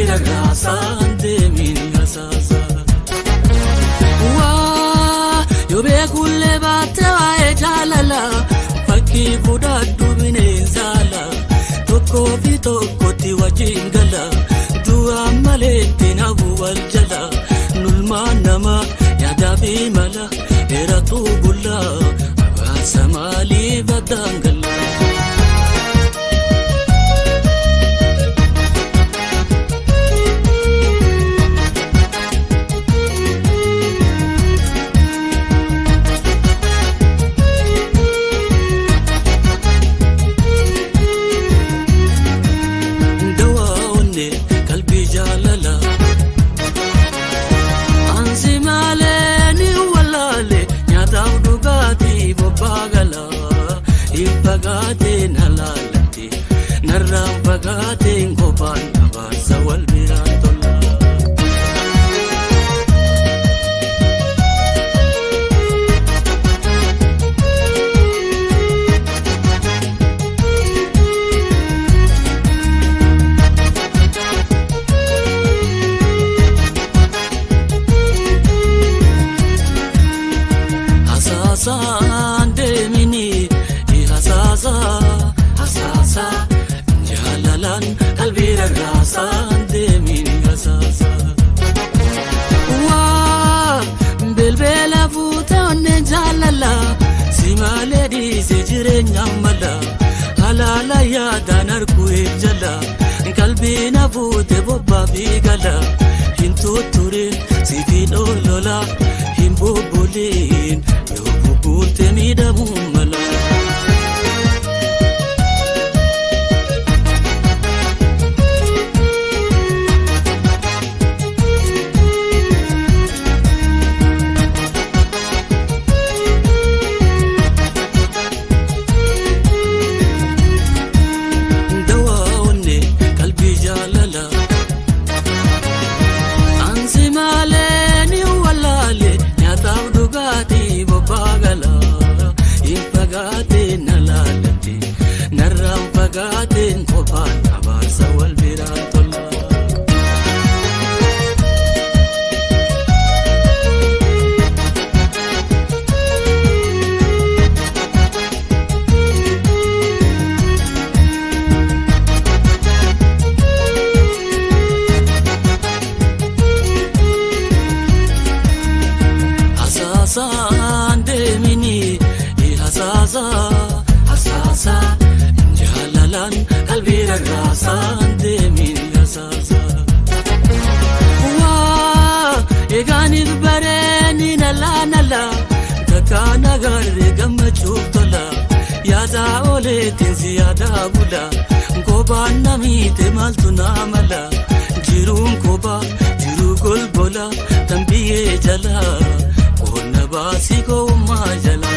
qalbiirra raasaan deemin hasaasa. Waa yoo beekullee baatee waa'ee jaalala fakkii fudhadhu bineensaala tokkoo fi tokkotti wajjin gala du'a malee nabu wal jala nulmaan nama yaada fi mala dheeratu bulla abaasa maalii baddaan gala. Fagaateen halaalatti narraan fagaateen kophaan abaarsa wal biraan tola. Hasaasaan deemini hasaasa jaalalaan qalbiirra raasaan deemin hasaasa. Waa belbela fuutee onneen jaalala si malee dhiisee jireenya mala halaala yaadaan arguu eeggala qalbiin fuutee bobbaa fi gala hin tutturin si fi dhoolola hin bubbuliin yoo bubbulte miidhamuu mala. Fagaateen kophaan abaarsa wal biraan tola. Hasaasaan deemini hasaasa hasaasa. Qalbiirra raasaan deemin hasaasa. Waa eegaaniif bareeni nala takkaan agarree gammachuuf tola yaada ooleetiin si yaada bula kophaan namiite maaltu naamala jiruun kophaa jiruu golbola tan biyyee jala qonna baasii koommaa jala.